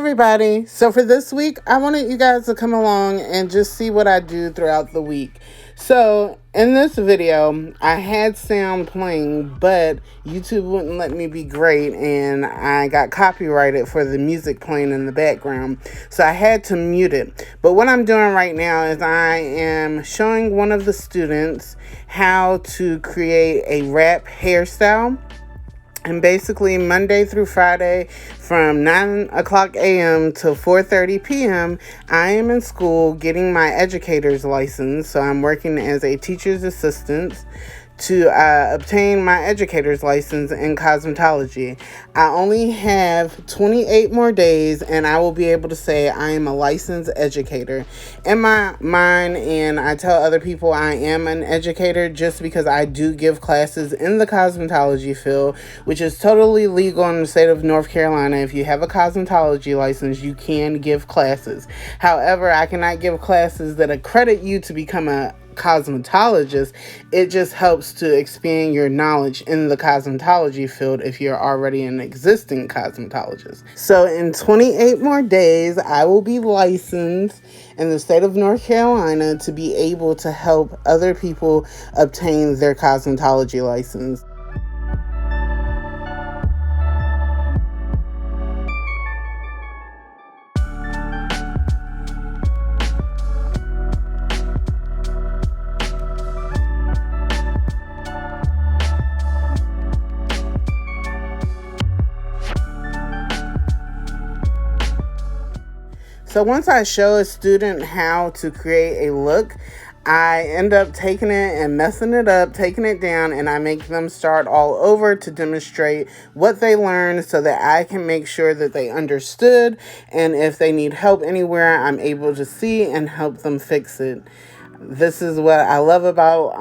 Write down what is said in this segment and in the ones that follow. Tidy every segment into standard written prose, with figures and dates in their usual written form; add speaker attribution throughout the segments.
Speaker 1: everybody. So for this week, I wanted you guys to come along and just see what I do throughout the week. So in this video, I had sound playing, but YouTube wouldn't let me be great, and I got copyrighted for the music playing in the background. So I had to mute it. But what I'm doing right now is I am showing one of the students how to create a wrap hairstyle. And basically, Monday through Friday from 9 o'clock a.m. to 4:30 p.m., I am in school getting my educator's license. So I'm working as a teacher's assistant to obtain my educator's license in cosmetology. I only have 28 more days and I will be able to say I am a licensed educator. In my mind, and I tell other people I am an educator just because I do give classes in the cosmetology field, which is totally legal in the state of North Carolina. If you have a cosmetology license, you can give classes. However, I cannot give classes that accredit you to become a cosmetologist. It just helps to expand your knowledge in the cosmetology field if you're already an existing cosmetologist. So in 28 more days, I will be licensed in the state of North Carolina to be able to help other people obtain their cosmetology license. So once I show a student how to create a look, I end up taking it and messing it up, taking it down, and I make them start all over to demonstrate what they learned so that I can make sure that they understood. And if they need help anywhere, I'm able to see and help them fix it. This is what I love about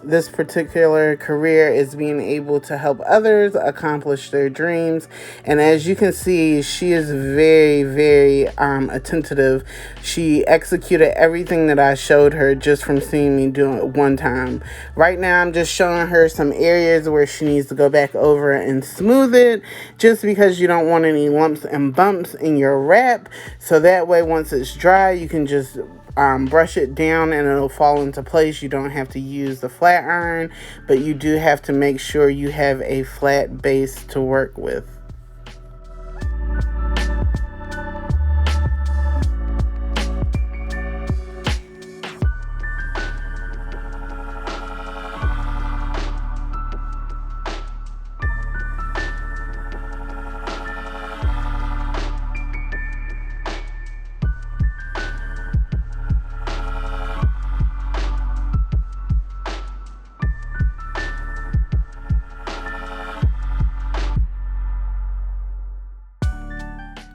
Speaker 1: this particular career, is being able to help others accomplish their dreams. And as you can see, she is very, very attentive. She executed everything that I showed her just from seeing me do it one time. Right now, I'm just showing her some areas where she needs to go back over and smooth it, just because you don't want any lumps and bumps in your wrap. So that way, once it's dry, you can just brush it down and it'll fall into place. You don't have to use the flat iron, but you do have to make sure you have a flat base to work with.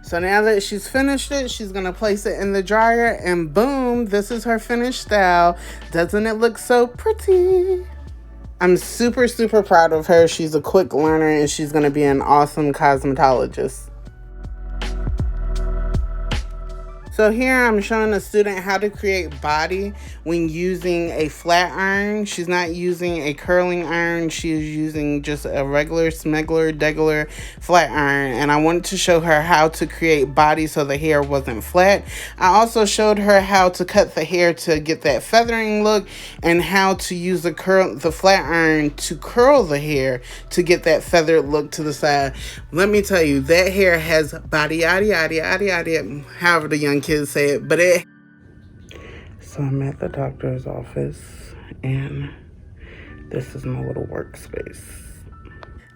Speaker 1: So now that she's finished it, she's going to place it in the dryer, and boom, this is her finished style. Doesn't it look so pretty? I'm super, super proud of her. She's a quick learner and she's going to be an awesome cosmetologist. So here I'm showing a student how to create body when using a flat iron. She's not using a curling iron. She's using just a regular smeggler, degular flat iron. And I wanted to show her how to create body so the hair wasn't flat. I also showed her how to cut the hair to get that feathering look, and how to use the flat iron to curl the hair to get that feathered look to the side. Let me tell you, that hair has body, yada, yada, yada, yada, however the young kids say it, but it. So I'm at the doctor's office, and this is my little workspace.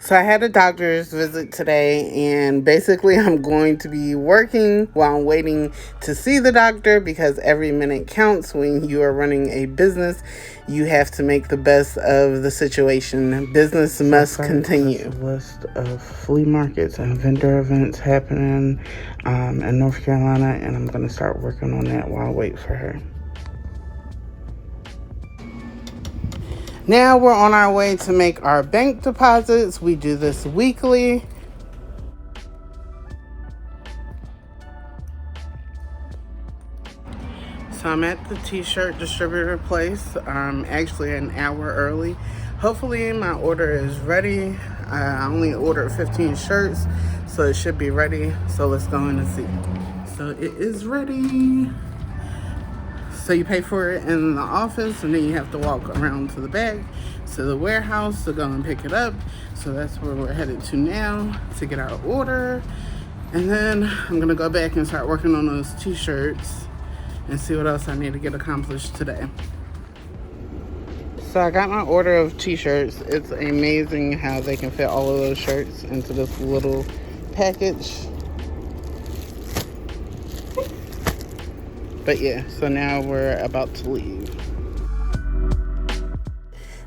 Speaker 1: So I had a doctor's visit today, and basically I'm going to be working while I'm waiting to see the doctor, because every minute counts when you are running a business. You have to make the best of the situation. Business must continue. A list of flea markets and vendor events happening in North Carolina, and I'm going to start working on that while I wait for her. Now we're on our way to make our bank deposits. We do this weekly. So I'm at the t-shirt distributor place, actually an hour early. Hopefully my order is ready. I only ordered 15 shirts, so So it should be ready. So let's go in and see. So it is ready. So you pay for it in the office, and then you have to walk around to the back, to the warehouse to go and pick it up. So that's where we're headed to now to get our order. And then I'm gonna go back and start working on those t-shirts and see what else I need to get accomplished today. So I got my order of t-shirts. It's amazing how they can fit all of those shirts into this little package. But yeah, so now we're about to leave.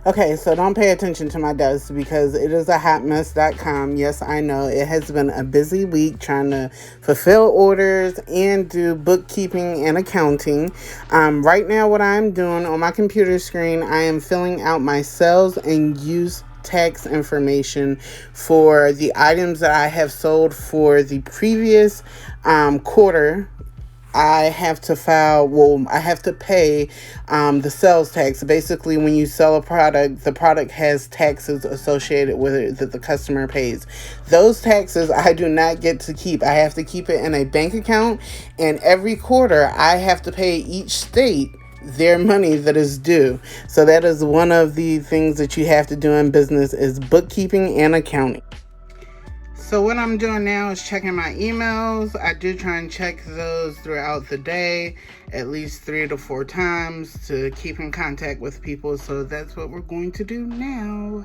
Speaker 1: Okay, so don't pay attention to my desk because it is a hotmess.com. Yes, I know it has been a busy week trying to fulfill orders and do bookkeeping and accounting. Right now, what I'm doing on my computer screen, I am filling out my sales and use tax information for the items that I have sold for the previous quarter. I have to I have to pay the sales tax. Basically, when you sell a product, the product has taxes associated with it that the customer pays. Those taxes I do not get to keep. I have to keep it in a bank account, and every quarter I have to pay each state their money that is due. So that is one of the things that you have to do in business is bookkeeping and accounting. So what I'm doing now is checking my emails. I do try and check those throughout the day, at least 3 to 4 times to keep in contact with people. So that's what we're going to do now.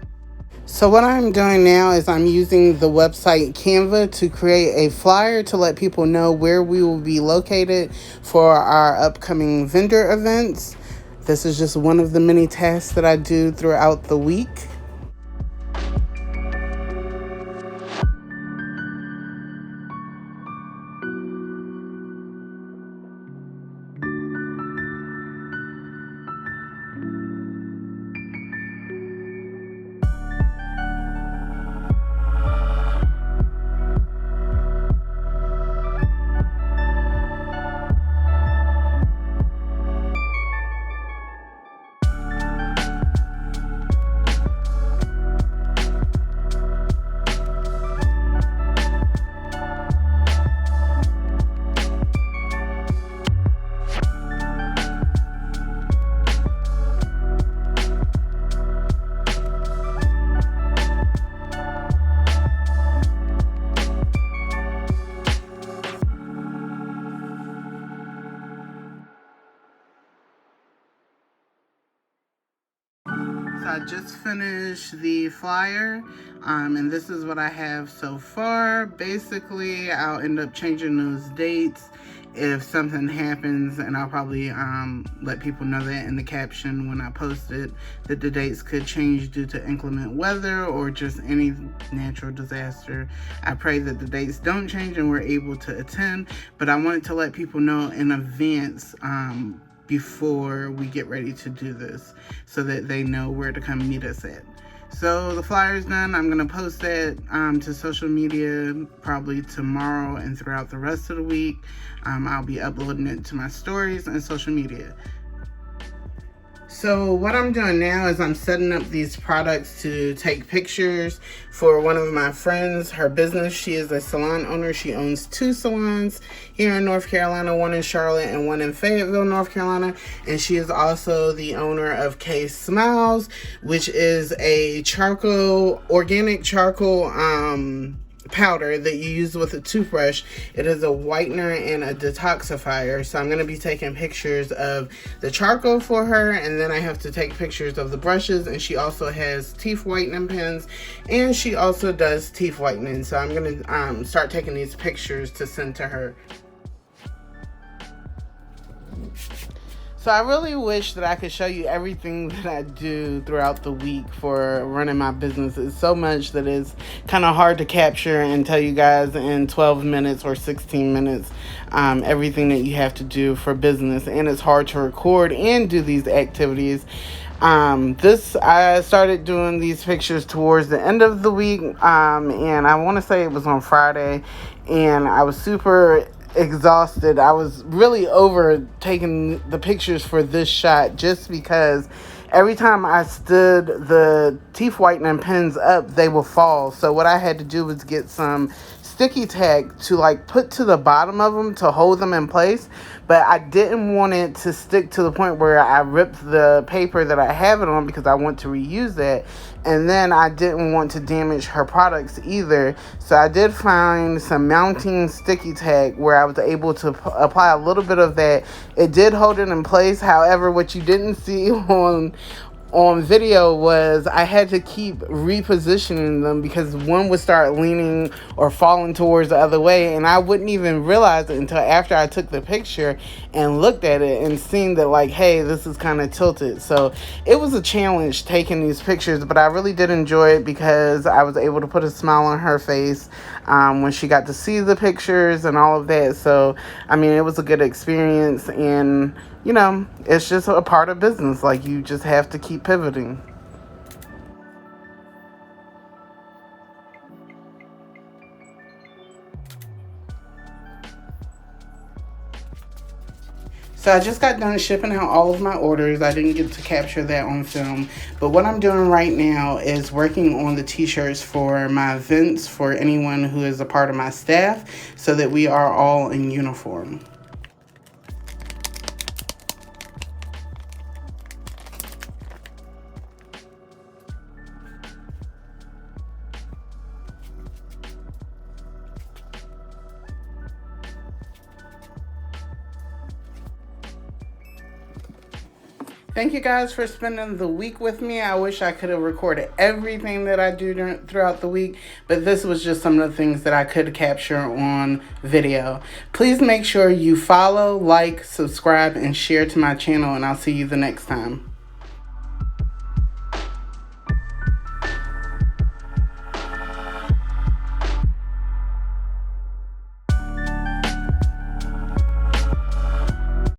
Speaker 1: So what I'm doing now is I'm using the website Canva to create a flyer to let people know where we will be located for our upcoming vendor events. This is just one of the many tasks that I do throughout the week. So I just finished the flyer, and this is what I have so far. Basically, I'll end up changing those dates if something happens, and I'll probably let people know that in the caption when I post it, that the dates could change due to inclement weather or just any natural disaster. I pray that the dates don't change and we're able to attend, but I wanted to let people know in advance before we get ready to do this so that they know where to come meet us at. So the flyer's done. I'm going to post that to social media probably tomorrow and throughout the rest of the week. I'll be uploading it to my stories and social media. So what I'm doing now is I'm setting up these products to take pictures for one of my friends, her business. She is a salon owner. She owns 2 salons here in North Carolina, one in Charlotte and one in Fayetteville, North Carolina. And she is also the owner of K Smiles, which is a organic charcoal powder that you use with a toothbrush. It is a whitener and a detoxifier. So I'm going to be taking pictures of the charcoal for her, and then I have to take pictures of the brushes. And she also has teeth whitening pens, and she also does teeth whitening. So I'm going to start taking these pictures to send to her. So I really wish that I could show you everything that I do throughout the week for running my business. It's so much that it's kind of hard to capture and tell you guys in 12 minutes or 16 minutes everything that you have to do for business. And it's hard to record and do these activities. I started doing these pictures towards the end of the week, and I want to say it was on Friday, and I was super exhausted. I was really over taking the pictures for this shot just because every time I stood the teeth whitening pens up, they would fall. So what I had to do was get some sticky tack to like put to the bottom of them to hold them in place, but I didn't want it to stick to the point where I ripped the paper that I have it on because I want to reuse that. And then I didn't want to damage her products either. So I did find some mounting sticky tack where I was able to apply a little bit of that. It did hold it in place. However, what you didn't see on video was I had to keep repositioning them because one would start leaning or falling towards the other way, and I wouldn't even realize it until after I took the picture and looked at it and seen that, like, hey, this is kind of tilted. So it was a challenge taking these pictures, but I really did enjoy it because I was able to put a smile on her face when she got to see the pictures and all of that. So I mean, it was a good experience, and you know, it's just a part of business. Like, you just have to keep pivoting. So I just got done shipping out all of my orders. I didn't get to capture that on film. But what I'm doing right now is working on the t-shirts for my events for anyone who is a part of my staff so that we are all in uniform. Thank you guys for spending the week with me. I wish I could have recorded everything that I do throughout the week, but this was just some of the things that I could capture on video. Please make sure you follow, like, subscribe, and share to my channel, and I'll see you the next time.